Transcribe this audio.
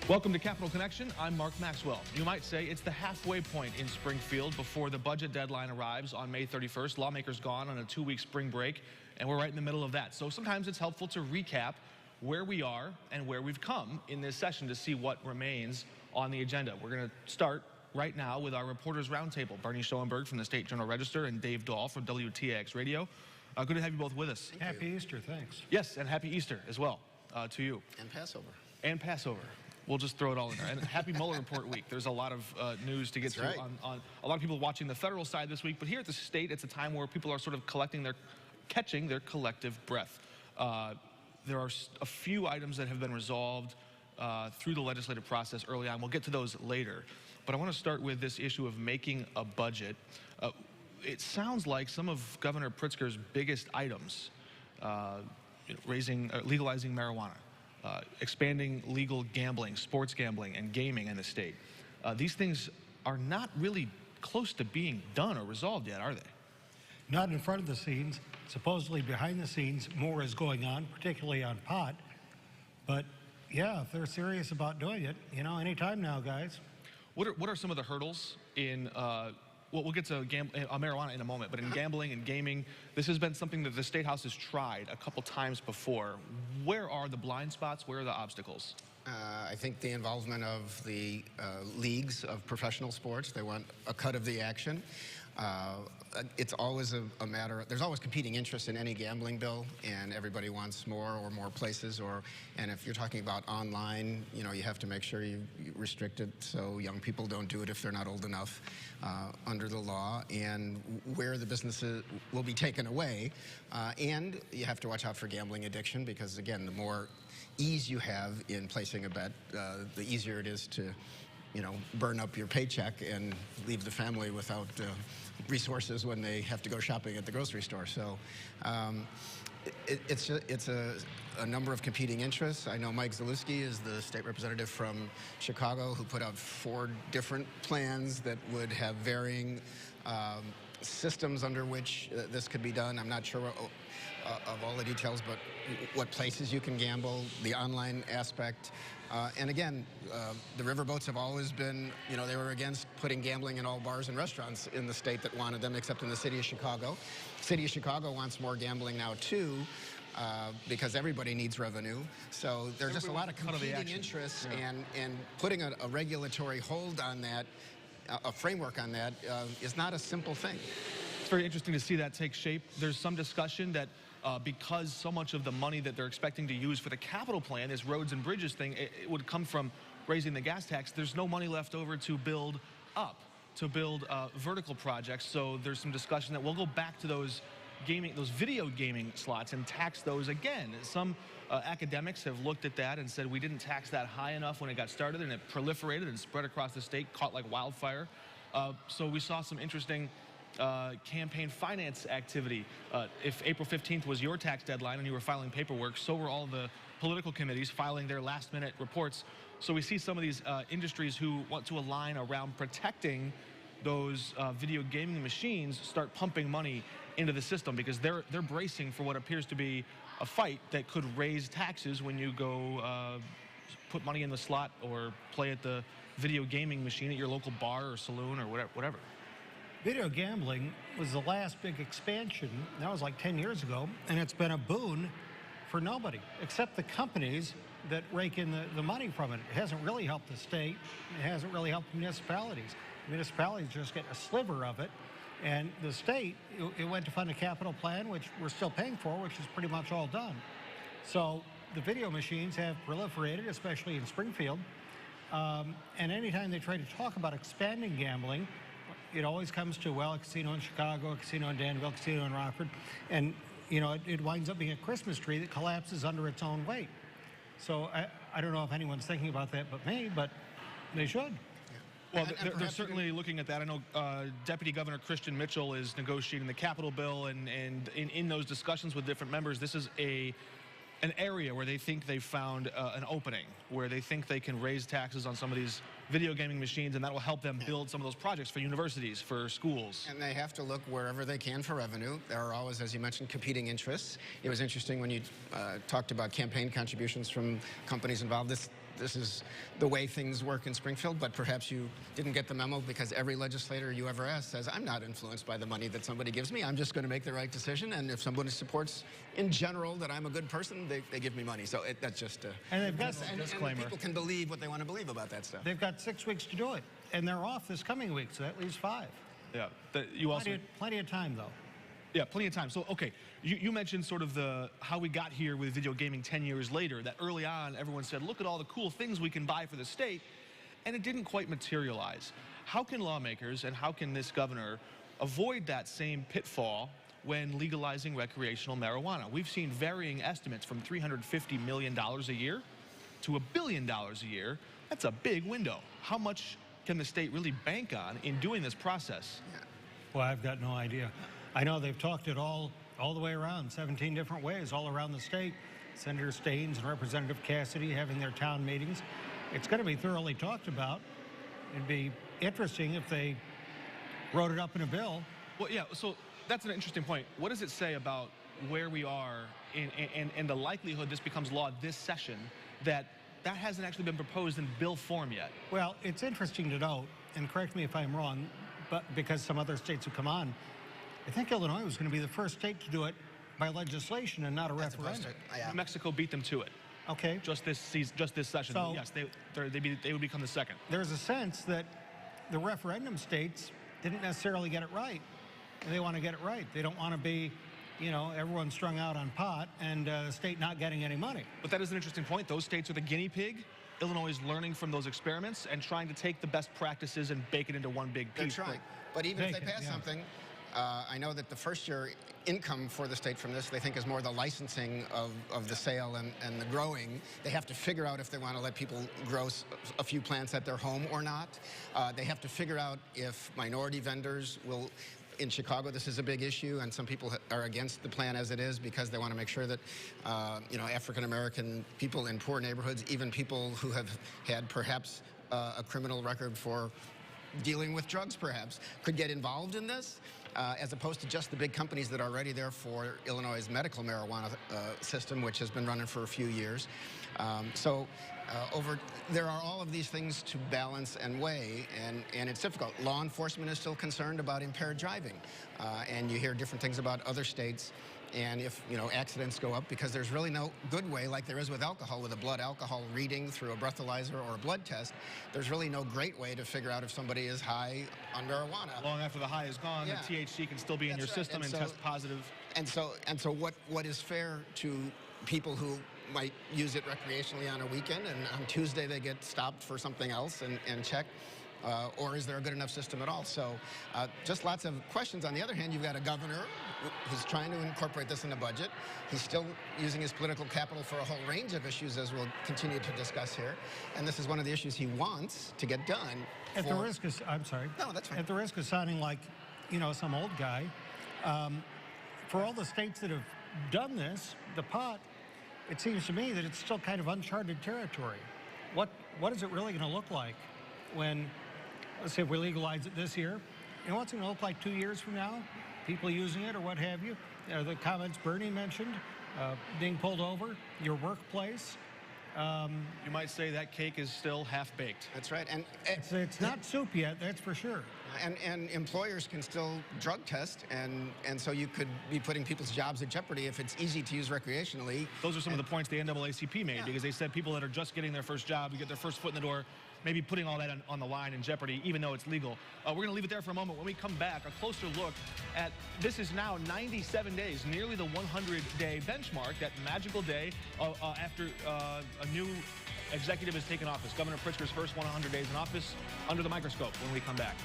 Welcome to Capital Connection. I'm Mark Maxwell. You might say it's the halfway point in Springfield before the budget deadline arrives on May 31st. Lawmakers gone on a 2-week spring break, and we're right in the middle of that. So sometimes it's helpful to recap where we are and where we've come in this session to see what remains on the agenda. We're going to start right now with our Reporters Roundtable. Bernie Schoenburg from the State Journal-Register and Dave Dahl from WCIA Radio. Good to have you both with us. Happy Easter, thanks. Yes, and happy Easter as well to you. And Passover. And Passover. We'll just throw it all in there. And happy Mueller report week. There's a lot of news to get That's to right. on a lot of people watching the federal side this week. But here at the state, it's a time where people are sort of catching their collective breath. There are a few items that have been resolved through the legislative process early on. We'll get to those later. But I want to start with this issue of making a budget. It sounds like some of Governor Pritzker's biggest items, legalizing marijuana, expanding legal gambling, sports gambling, and gaming in the state. These things are not really close to being done or resolved yet, are they? Not in front of the scenes. Supposedly behind the scenes, more is going on, particularly on pot. But yeah, if they're serious about doing it, you know, anytime now, guys. What are some of the hurdles in, well, we'll get to marijuana in a moment, but in gambling and gaming, this has been something that the State House has tried a couple times before. Where are the blind spots? Where are the obstacles? I think the involvement of the leagues of professional sports, they want a cut of the action. It's always a matter, there's always competing interests in any gambling bill, and everybody wants more places, and if you're talking about online, you know, you have to make sure you restrict it so young people don't do it if they're not old enough under the law, and where the businesses will be taken away, and you have to watch out for gambling addiction, because again, the more ease you have in placing a bet, the easier it is to, you know, burn up your paycheck and leave the family without resources when they have to go shopping at the grocery store. So it's a number of competing interests. I know Mike Zalewski is the state representative from Chicago who put out 4 different plans that would have varying systems under which this could be done. I'm not sure of all the details, but what places you can gamble, the online aspect. And again, the riverboats have always been, you know, they were against putting gambling in all bars and restaurants in the state that wanted them, except in the city of Chicago. The city of Chicago wants more gambling now, too, because everybody needs revenue. So there's just a lot of competing interests, yeah. And putting a regulatory hold on that, a framework on that, is not a simple thing. It's very interesting to see that take shape. There's some discussion that because so much of the money that they're expecting to use for the capital plan, this roads and bridges thing, it would come from raising the gas tax. There's no money left over to build vertical projects. So there's some discussion that we'll go back to those video gaming slots and tax those again. Some academics have looked at that and said we didn't tax that high enough when it got started, and it proliferated and spread across the state, caught like wildfire. So we saw some interesting campaign finance activity. If April 15th was your tax deadline and you were filing paperwork, so were all the political committees filing their last-minute reports. So we see some of these industries who want to align around protecting those video gaming machines start pumping money into the system, because they're bracing for what appears to be a fight that could raise taxes when you go put money in the slot or play at the video gaming machine at your local bar or saloon or whatever. Video gambling was the last big expansion. That was like 10 years ago, and it's been a boon for nobody, except the companies that rake in the money from it. It hasn't really helped the state. It hasn't really helped municipalities. Municipalities just get a sliver of it, and the state, it went to fund a capital plan, which we're still paying for, which is pretty much all done. So the video machines have proliferated, especially in Springfield, and anytime they try to talk about expanding gambling, it always comes to, well, a casino in Chicago, a casino in Danville, a casino in Rockford, and you know, it winds up being a Christmas tree that collapses under its own weight. So I don't know if anyone's thinking about that but me, but they should. Well, they're certainly looking at that. I know Deputy Governor Christian Mitchell is negotiating the capital bill, and in those discussions with different members, this is an area where they think they've found an opening, where they think they can raise taxes on some of these video gaming machines, and that will help them build some of those projects for universities, for schools. And they have to look wherever they can for revenue. There are always, as you mentioned, competing interests. It was interesting when you talked about campaign contributions from companies involved. this is the way things work in Springfield, but perhaps you didn't get the memo because every legislator you ever ask says, I'm not influenced by the money that somebody gives me. I'm just going to make the right decision. And if somebody supports in general that I'm a good person, they give me money. So that's just a And they've got disclaimer. And people can believe what they want to believe about that stuff. They've got 6 weeks to do it, and they're off this coming week, so that leaves 5. Yeah. You also. Plenty of time, though. Yeah, plenty of time. So, okay, you mentioned sort of how we got here with video gaming 10 years later, that early on everyone said, look at all the cool things we can buy for the state, and it didn't quite materialize. How can lawmakers and how can this governor avoid that same pitfall when legalizing recreational marijuana? We've seen varying estimates from $350 million a year to $1 billion a year. That's a big window. How much can the state really bank on in doing this process? Well, I've got no idea. I know they've talked it all the way around, 17 different ways, all around the state. Senator Staines and Representative Cassidy having their town meetings. It's going to be thoroughly talked about. It'd be interesting if they wrote it up in a bill. Well, yeah, so that's an interesting point. What does it say about where we are in the likelihood this becomes law this session that hasn't actually been proposed in bill form yet? Well, it's interesting to note, and correct me if I'm wrong, but because some other states have come on, I think Illinois was going to be the first state to do it by legislation and not a referendum. New Mexico beat them to it. Okay. Just this season, just this session. So, yes, they would become the second. There's a sense that the referendum states didn't necessarily get it right. And they want to get it right. They don't want to be, everyone strung out on pot and the state not getting any money. But that is an interesting point. Those states are the guinea pig. Illinois is learning from those experiments and trying to take the best practices and bake it into one big piece. They're trying. But even if they pass something, I know that the first year income for the state from this, they think is more the licensing of the sale and the growing. They have to figure out if they want to let people grow a few plants at their home or not. They have to figure out if minority vendors will. In Chicago, this is a big issue, and some people are against the plan as it is because they want to make sure that, African-American people in poor neighborhoods, even people who have had perhaps a criminal record for dealing with drugs, perhaps, could get involved in this, as opposed to just the big companies that are already there for Illinois' medical marijuana system, which has been running for a few years. There are all of these things to balance and weigh, and it's difficult. Law enforcement is still concerned about impaired driving, and you hear different things about other states. And if, accidents go up, because there's really no good way, like there is with alcohol, with a blood alcohol reading through a breathalyzer or a blood test, there's really no great way to figure out if somebody is high on marijuana. Long after the high is gone, the THC can still be in your system and test positive. And so what is fair to people who might use it recreationally on a weekend, and on Tuesday they get stopped for something else and checked? Or is there a good enough system at all? So just lots of questions. On the other hand, you've got a governor who's trying to incorporate this in the budget. He's still using his political capital for a whole range of issues, as we'll continue to discuss here. And this is one of the issues he wants to get done. At the risk of, I'm sorry. No, that's fine. At the risk of sounding like, some old guy, for all the states that have done this, the pot, it seems to me that it's still kind of uncharted territory. What is it really going to look like when, let's say if we legalize it this year, what's it going to look like 2 years from now? People using it or what have you? The comments Bernie mentioned, being pulled over, your workplace. You might say that cake is still half-baked. That's right. And it's not soup yet, that's for sure. And employers can still drug test, and so you could be putting people's jobs at jeopardy if it's easy to use recreationally. Those are some of the points the NAACP made, because they said people that are just getting their first job, you get their first foot in the door, maybe putting all that on the line in jeopardy, even though it's legal. We're going to leave it there for a moment. When we come back, a closer look at, this is now 97 days, nearly the 100-day benchmark, that magical day after a new executive has taken office. Governor Pritzker's first 100 days in office, under the microscope when we come back.